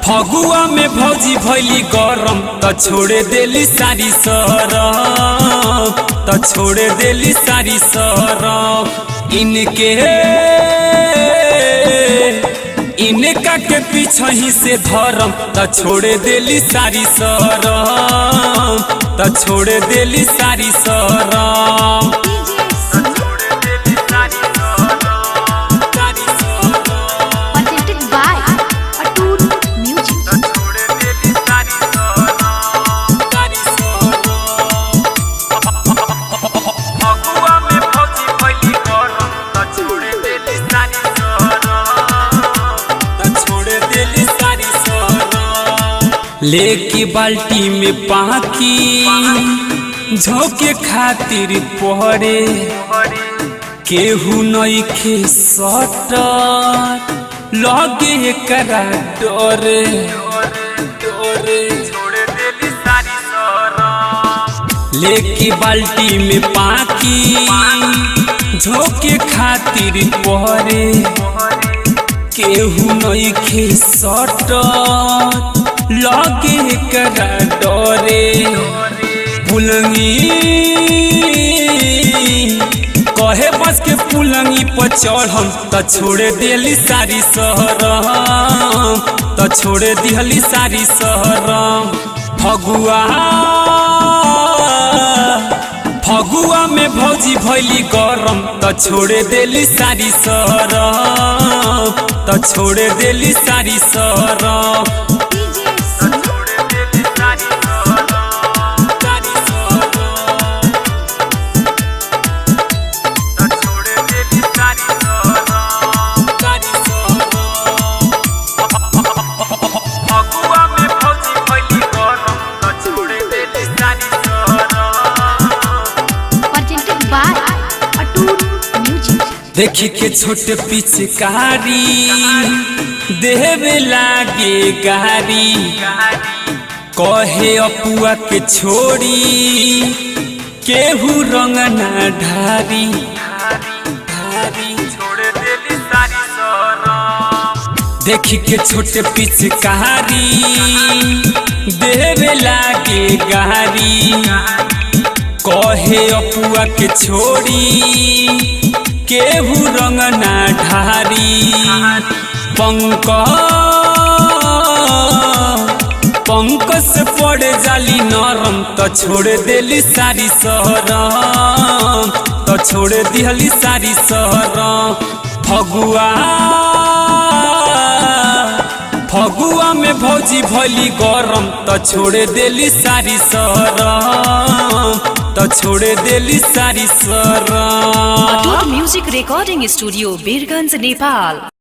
फगुआ में भौजी भैली गरम त छोड़े देली सारी सरम छोड़े देली सारी सरम इनका के पीछे ही से धरम त छोड़े देली सारी सरम छोड़े देली सारी सरम। लेके बाल्टी में पाकी झोंके खातिर पहरे केहू नइखे सटर लगे एकरा डरे लेके बाल्टी में पाकी झोंके खातिर पहरे केहू नइखे सटर लगे करा डरे पुलंगी कहे बस के पुलंगी पर चढ़म त छोड़े देली सारी सहरम छोड़े दिहली सारी सहरम। फगुआ में भौजी भैली गरम त छोड़े देली सारी सहरम छोड़े देली सारी सहरम। देखी के छोटे पिचकारी देवे लागे गारी कहे अपुआ के छोड़ी केहू रंग ना ढारी देखी के छोटे पिचकारी देवे लागे गारी कहे अपुआ के छोड़ी केहू रंग ना ढारी पंकज से पड़े जाली नरम त छोड़े देली सारी सहरम छोड़े दिहली सारी सहरम। फगुआ में भौजी भैली गरम त छोड़े देली सारी सहरम छोड़े देली सारी सरम। Atoot music recording studio Birganj Nepal.